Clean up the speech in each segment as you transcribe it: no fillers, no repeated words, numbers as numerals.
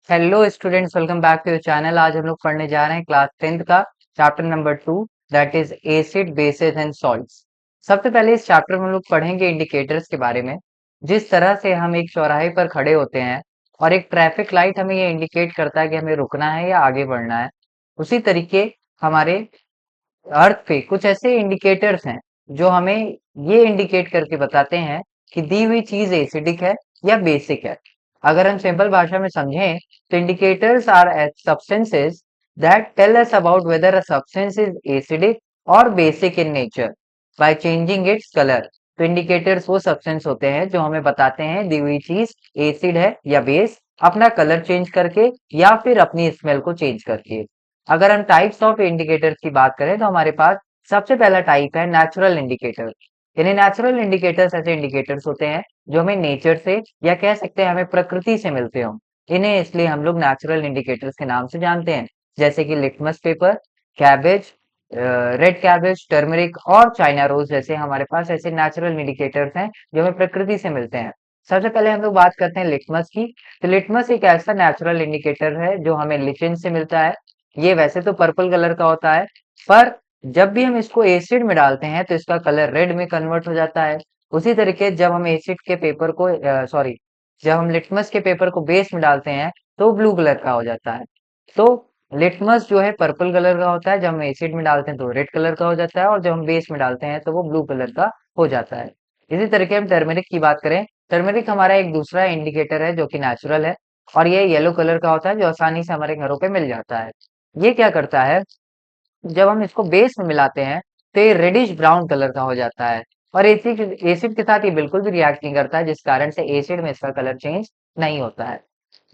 Hello students, welcome back to your channel. आज हम लोग पढ़ने जा रहे हैं क्लास 10th का chapter number 2, that is acid basis and salts. सबसे पहले इस चैप्टर में हम लोग पढ़ेंगे इंडिकेटर्स के बारे में। जिस तरह से हम एक चौराहे पर खड़े होते हैं और एक ट्रैफिक लाइट हमें ये इंडिकेट करता है कि हमें रुकना है या आगे बढ़ना है, उसी तरीके हमारे अर्थ पे कुछ ऐसे इंडिकेटर्स हैं जो हमें ये इंडिकेट करके बताते हैं कि दी हुई चीज एसिडिक है या बेसिक है। अगर हम सिंपल भाषा में समझें तो indicators are substances that tell us about whether a substance is acidic or basic in nature by changing its colour. तो इंडिकेटर्स वो सब्सटेंस होते हैं जो हमें बताते हैं दी हुई चीज एसिड है या बेस, अपना कलर चेंज करके या फिर अपनी स्मेल को चेंज करके। अगर हम टाइप्स ऑफ इंडिकेटर्स की बात करें तो हमारे पास सबसे पहला टाइप है नेचुरल इंडिकेटर। यानी नेचुरल इंडिकेटर्स ऐसे इंडिकेटर्स होते हैं जो हमें नेचर से या कह सकते हैं हमें प्रकृति से मिलते हो। इन्हें इसलिए हम लोग नेचुरल इंडिकेटर्स के नाम से जानते हैं, जैसे कि litmus paper, cabbage, red cabbage, turmeric और चाइना रोज जैसे हमारे पास ऐसे नेचुरल इंडिकेटर्स हैं जो हमें प्रकृति से मिलते हैं। सबसे पहले हम लोग बात करते हैं लिटमस की। तो लिटमस एक ऐसा नेचुरल इंडिकेटर है जो हमें लिचिन से मिलता है। ये वैसे तो पर्पल कलर का होता है, पर जब भी हम इसको एसिड में डालते हैं तो इसका कलर रेड में कन्वर्ट हो जाता है। उसी तरीके जब हम एसिड के पेपर को सॉरी जब हम लिटमस के पेपर को बेस में डालते हैं तो ब्लू कलर का हो जाता है। तो लिटमस जो है पर्पल कलर का होता है, जब हम एसिड में डालते हैं तो रेड कलर का हो जाता है, और जब हम बेस में डालते हैं तो वो ब्लू कलर का हो जाता है। इसी तरीके हम टर्मेरिक की बात करें, टर्मेरिक हमारा एक दूसरा इंडिकेटर है जो कि नेचुरल है, और ये येलो कलर का होता है जो आसानी से हमारे घरों पे मिल जाता है। ये क्या करता है, जब हम इसको बेस में मिलाते हैं तो ये रेडिश ब्राउन कलर का हो जाता है, और एसिड एसिड के साथ ये बिल्कुल भी रिएक्ट नहीं करता है, जिस कारण से एसिड में इसका कलर चेंज नहीं होता है।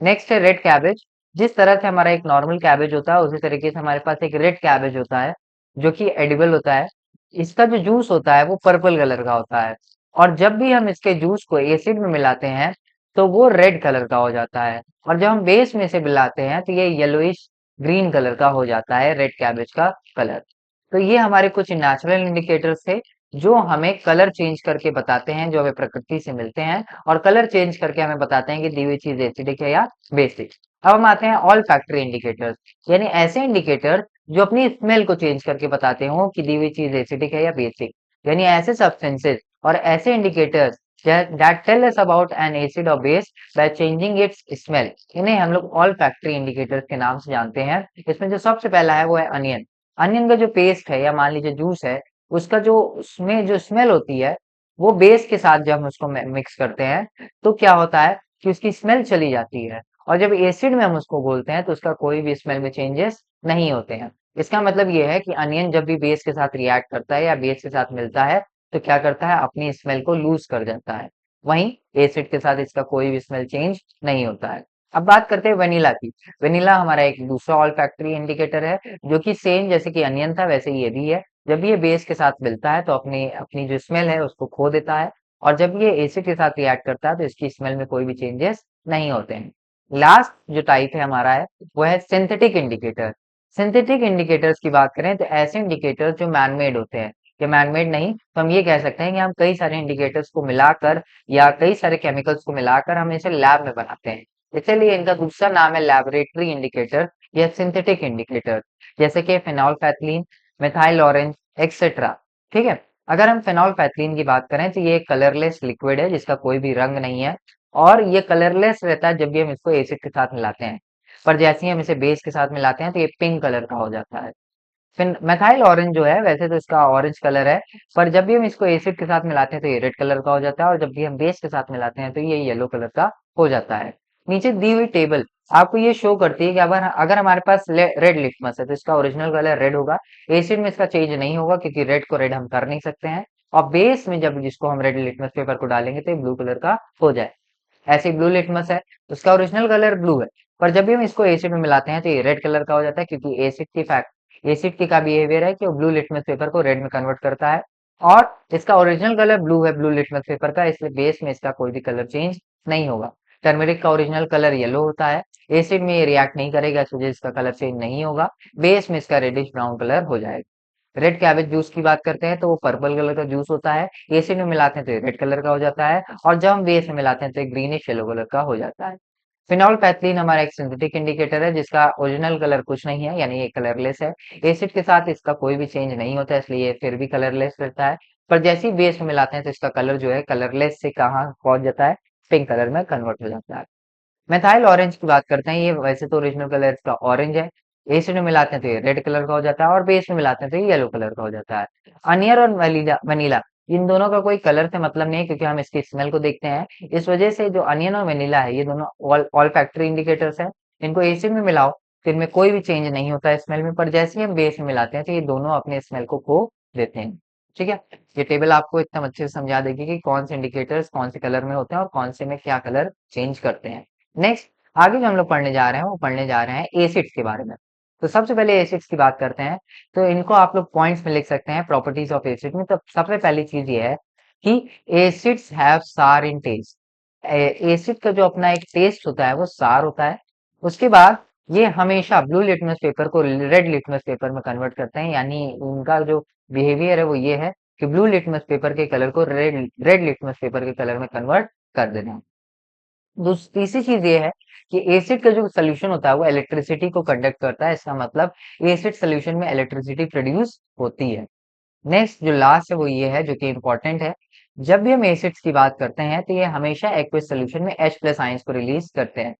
नेक्स्ट है रेड कैबेज। जिस तरह से हमारा एक नॉर्मल कैबेज होता है उसी तरीके से हमारे पास एक रेड कैबेज होता है जो कि एडिबल होता है। इसका जो जूस होता है वो पर्पल कलर का होता है, और जब भी हम इसके जूस को एसिड में मिलाते हैं तो वो रेड कलर का हो जाता है, और जब हम बेस में से मिलाते हैं तो ये येलोइश ग्रीन कलर का हो जाता है रेड कैबेज का कलर। तो ये हमारे कुछ नेचुरल इंडिकेटर्स थे जो हमें कलर चेंज करके बताते हैं, जो हमें प्रकृति से मिलते हैं और कलर चेंज करके हमें बताते हैं कि दी हुई चीज एसिडिक है या बेसिक। अब हम आते हैं ऑल फैक्टरी इंडिकेटर्स, यानी ऐसे इंडिकेटर जो अपनी स्मेल को चेंज करके बताते हो कि दी हुई चीज एसिडिक है या बेसिक। यानी ऐसे सब्सटेंसेस और ऐसे indicators that tell us about an acid or base by changing its smell, इन्हें हम लोग ऑल फैक्टरी इंडिकेटर्स के नाम से जानते हैं। इसमें जो सबसे पहला है वो है अनियन। अनियन का जो पेस्ट है या मान लीजिए जूस है, उसका जो उसमें जो स्मेल होती है वो बेस के साथ जब हम उसको मिक्स करते हैं तो क्या होता है कि उसकी स्मेल चली जाती है, और जब एसिड में हम उसको घोलते हैं तो उसका कोई भी स्मेल में चेंजेस नहीं होते हैं। इसका मतलब ये है कि अनियन जब भी बेस के साथ रिएक्ट करता है या बेस के साथ मिलता है तो क्या करता है, अपनी स्मेल को लूज कर जाता है। वहीं एसिड के साथ इसका कोई भी स्मेल चेंज नहीं होता है। अब बात करते हैं वेनिला की। वेनिला हमारा एक दूसरा ऑल फैक्टरी इंडिकेटर है जो कि सेम जैसे कि अनियन था वैसे ही ये भी है। जब ये बेस के साथ मिलता है तो अपनी अपनी जो स्मेल है उसको खो देता है, और जब ये एसिड के साथ रिएक्ट करता है तो इसकी स्मेल में कोई भी चेंजेस नहीं होते हैं। लास्ट जो टाइप है हमारा है वो है सिंथेटिक इंडिकेटर। सिंथेटिक इंडिकेटर्स की बात करें तो ऐसे इंडिकेटर्स जो मैनमेड होते हैं, या मैनमेड नहीं तो हम ये कह सकते हैं कि हम कई सारे इंडिकेटर्स को मिलाकर या कई सारे केमिकल्स को मिलाकर हम इसे लैब में बनाते हैं। इसलिए इनका दूसरा नाम है लैबोरेटरी इंडिकेटर या सिंथेटिक इंडिकेटर, जैसे कि फेनोल्फेथलीन, मिथाइल ऑरेंज एक्सेट्रा। ठीक है। अगर हम फेनोल्फेथलीन की बात करें तो ये एक कलरलेस लिक्विड है जिसका कोई भी रंग नहीं है, और ये कलरलेस रहता है जब भी हम इसको एसिड के साथ मिलाते हैं, पर जैसे ही हम इसे बेस के साथ मिलाते हैं तो ये पिंक कलर का हो जाता है। फिर मेथाइल ऑरेंज जो है वैसे तो इसका ऑरेंज कलर है, पर जब भी हम इसको एसिड के साथ मिलाते हैं तो ये रेड कलर का हो जाता है, और जब भी हम बेस के साथ मिलाते हैं तो ये येलो कलर का हो जाता है। नीचे दी हुई टेबल आपको ये शो करती है कि अगर अगर हमारे पास रेड लिटमस है तो इसका ओरिजिनल कलर रेड होगा। एसिड में इसका चेंज नहीं होगा क्योंकि रेड को रेड हम कर नहीं सकते हैं, और बेस में जब जिसको हम रेड लिटमस पेपर को डालेंगे तो ये ब्लू कलर का हो जाए। ऐसे ब्लू लिटमस है, उसका ओरिजिनल कलर ब्लू है, पर जब भी हम इसको एसिड में मिलाते हैं तो ये रेड कलर का हो जाता है, क्योंकि एसिड की का बिहेवियर है कि वो ब्लू लिटमस पेपर को रेड में कन्वर्ट करता है, और इसका ओरिजिनल कलर ब्लू है ब्लू लिटमस पेपर का, इसलिए बेस में इसका कोई भी कलर चेंज नहीं होगा। टर्मेरिक का ओरिजिनल कलर येलो होता है, एसिड में ये रिएक्ट नहीं करेगा इसलिए इसका कलर चेंज नहीं होगा, बेस में इसका रेडिश ब्राउन कलर हो जाएगा। रेड कैबेज जूस की बात करते हैं तो वो पर्पल कलर का जूस होता है, एसिड में मिलाते हैं तो ये रेड कलर का हो जाता है, और जब हम बेस में मिलाते हैं तो ये ग्रीनिश येलो कलर का हो जाता है। फिनोल्फैथलीन हमारा एक सिंथेटिक इंडिकेटर है जिसका ओरिजिनल कलर कुछ नहीं है, यानी ये कलरलेस है। एसिड के साथ इसका कोई भी चेंज नहीं होता है, इसलिए ये फिर भी कलरलेस रहता है। पर जैसे ही बेस में मिलाते हैं तो इसका कलर जो है कलरलेस से कहाँ पहुंच जाता है, पिंक कलर में कन्वर्ट हो जाता है। मेथाइल ऑरेंज की बात करते हैं, ये वैसे तो ओरिजिनल कलर इसका ऑरेंज है। एसिड में मिलाते हैं तो ये रेड कलर का हो जाता है और बेस में मिलाते हैं तो ये येलो कलर का हो जाता है। अनियर और वनीला वनीला इन दोनों का कोई कलर से मतलब नहीं है, क्योंकि हम इसकी स्मेल को देखते हैं। इस वजह से जो अनियन और वनीला है ये दोनों ऑल फैक्ट्री इंडिकेटर्स है। इनको एसिड में मिलाओ तो इनमें कोई भी चेंज नहीं होता है स्मेल में, पर जैसे ही हम बेस में मिलाते हैं तो ये दोनों अपने स्मेल को खो देते हैं। ठीक है, ये टेबल आपको इतना अच्छे से समझा देगी कि कौन से इंडिकेटर्स कौन से कलर में होते हैं और कौन से में क्या कलर चेंज करते हैं। नेक्स्ट आगे जो हम लोग पढ़ने जा रहे हैं वो पढ़ने जा रहे हैं एसिड्स के बारे में। तो सबसे पहले एसिड्स की बात करते हैं। तो इनको आप लोग पॉइंट्स में लिख सकते हैं प्रॉपर्टीज ऑफ एसिड में। तो सबसे पहली चीज ये है कि एसिड्स हैव सार इन टेस्ट। एसिड का जो अपना एक टेस्ट होता है वो सार होता है। उसके बाद ये हमेशा ब्लू लिटमस पेपर को रेड लिटमस पेपर में कन्वर्ट करते हैं, यानी उनका जो बिहेवियर है वो ये है कि ब्लू लिटमस पेपर के कलर को रेड लिटमस पेपर के कलर में कन्वर्ट कर देना। तीसरी चीज ये है कि एसिड का जो सोल्यूशन होता है वो इलेक्ट्रिसिटी को कंडक्ट करता है। इसका मतलब एसिड सोल्यूशन में इलेक्ट्रिसिटी प्रोड्यूस होती है। नेक्स्ट जो लास्ट है वो ये है जो कि इम्पोर्टेंट है। जब भी हम एसिड्स की बात करते हैं तो ये हमेशा एक्वस सोल्यूशन में H प्लस आयंस को रिलीज करते हैं।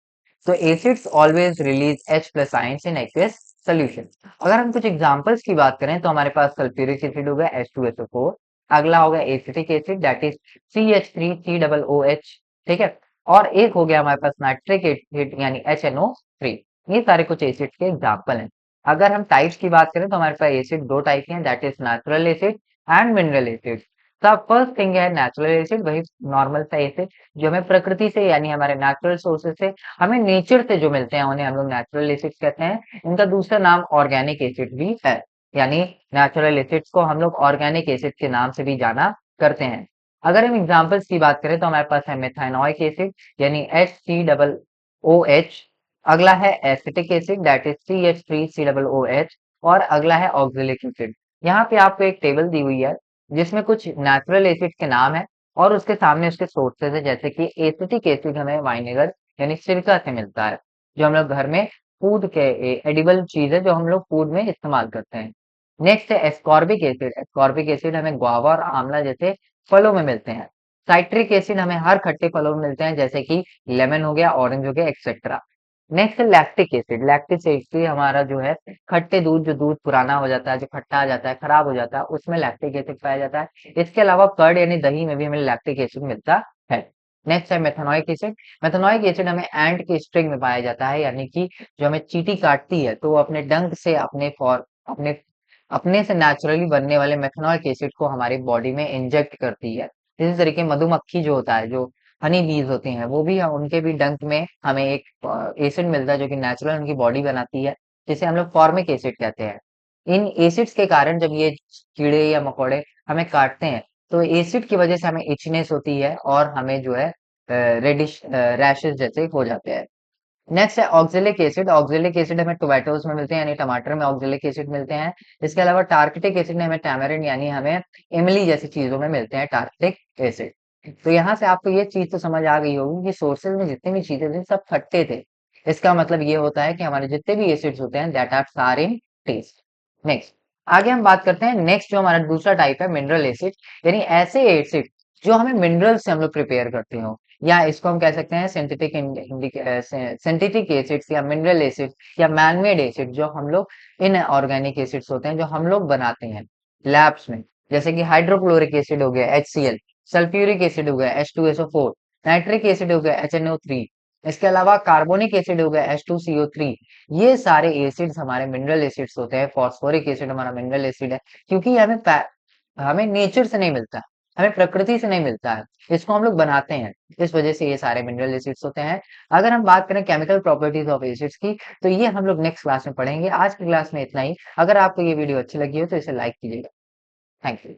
तो acids always release H plus ions in aqueous solution. अगर हम कुछ एग्जांपल्स की बात करें तो हमारे पास सल्फ्यूरिक एसिड हो गया H2SO4। अगला होगा acetic acid that is CH3COOH। ठीक है, और एक हो गया हमारे पास नाइट्रिक एसिड यानी HNO3। ये सारे कुछ एसिड के एग्जाम्पल हैं। अगर हम टाइप्स की बात करें तो हमारे पास एसिड दो टाइप के हैं, that is natural acid and mineral acid. तो फर्स्ट थिंग है नेचुरल एसिड, वही नॉर्मल सा एसिड जो हमें प्रकृति से यानी हमारे नेचुरल सोर्सेज से हमें नेचर से जो मिलते हैं उन्हें हम लोग नेचुरल एसिड कहते हैं। इनका दूसरा नाम ऑर्गेनिक एसिड भी है, यानी नेचुरल एसिड्स को हम लोग ऑर्गेनिक एसिड के नाम से भी जाना करते हैं। अगर हम एग्जांपल्स की बात करें तो हमारे पास है मेथानोइक एसिड यानी HCOOH। अगला है acetic acid that is CH3COOH। और अगला है ऑक्जेलिक एसिड। यहाँ पे आपको एक टेबल दी हुई है जिसमें कुछ नेचुरल एसिड के नाम है और उसके सामने उसके सोर्सेज है, जैसे कि एसिटिक एसिड हमें वाइनेगर यानी सिरका से मिलता है, जो हम लोग घर में फूड के एडिबल चीज है जो हम लोग फूड में इस्तेमाल करते हैं। नेक्स्ट है एस्कॉर्बिक एसिड। एस्कॉर्बिक एसिड हमें गुआवा और आंवला जैसे फलों में मिलते हैं। साइट्रिक एसिड हमें हर खट्टे फलों में मिलते हैं, जैसे कि लेमन हो गया, ऑरेंज हो गया, एक्सेट्रा। नेक्स्ट है लैक्टिक एसिड। लैक्टिक एसिड हमारा जो है खट्टे दूध, जो दूध पुराना हो जाता है, जो खट्टा आ जाता है, खराब हो जाता है, उसमें लैक्टिक एसिड पाया जाता है। इसके अलावा कर्ड यानी दही में भी हमें लैक्टिक एसिड मिलता है। नेक्स्ट है मेथनोइक एसिड। मेथनोइक एसिड हमें एंट के स्ट्रिंग में पाया जाता है, यानी कि जो हमें चींटी काटती है तो वो अपने डंक से अपने अपने से नेचुरली बनने वाले मेथनॉलिक एसिड को हमारी बॉडी में इंजेक्ट करती है। इसी तरीके मधुमक्खी जो होता है, जो हनी बीज होती हैं, वो भी उनके भी डंक में हमें एक एसिड मिलता है जो कि नेचुरल उनकी बॉडी बनाती है, जिसे हम लोग फॉर्मिक एसिड कहते हैं। इन एसिड्स के कारण जब ये कीड़े या मकोड़े हमें काटते हैं तो एसिड की वजह से हमें इचनेस होती है और हमें जो है रेडिश रैशेस जैसे हो जाते हैं। नेक्स्ट है ऑक्जेलिक एसिड। ऑक्जेलिक एसिड हमें टोमेटोज में मिलते हैं, यानी टमाटर में ऑक्जेलिक एसिड मिलते हैं। इसके अलावा टार्किटिक एसिड हमें टैमरिंड यानी हमें इमली जैसी चीजों में मिलते हैं टार्किटिक एसिड। तो यहाँ से आपको ये चीज तो समझ आ गई होगी कि सोर्सेज में जितनी भी चीजें थी सब खट्टे थे। इसका मतलब ये होता है कि हमारे जितने भी एसिड्स होते हैं दैट आर सार इन टेस्ट। नेक्स्ट आगे हम बात करते हैं। नेक्स्ट जो हमारा दूसरा टाइप है मिनरल एसिड, यानी ऐसे एसिड जो हमें मिनरल से हम लोग प्रिपेयर करते हो, या इसको हम कह सकते हैं सिंथेटिक एसिड्स या मिनरल एसिड या मैनमेड एसिड, जो हम लोग इन ऑर्गेनिक एसिड्स होते हैं जो हम लोग बनाते हैं लैब्स में, जैसे कि हाइड्रोक्लोरिक एसिड हो गया HCl, सल्फ्यूरिक एसिड हो गया H2SO4, नाइट्रिक एसिड हो गया HNO3, इसके अलावा कार्बोनिक एसिड हो गया H2CO3। ये सारे एसिड्स हमारे मिनरल एसिड्स होते हैं। फॉस्फोरिक एसिड हमारा मिनरल एसिड है, क्योंकि हमें नेचर से नहीं मिलता, हमें प्रकृति से नहीं मिलता है, इसको हम लोग बनाते हैं। इस वजह से ये सारे मिनरल एसिड्स होते हैं। अगर हम बात करें केमिकल प्रॉपर्टीज ऑफ एसिड्स की, तो ये हम लोग नेक्स्ट क्लास में पढ़ेंगे। आज की क्लास में इतना ही। अगर आपको ये वीडियो अच्छी लगी हो तो इसे लाइक कीजिएगा। Thank you.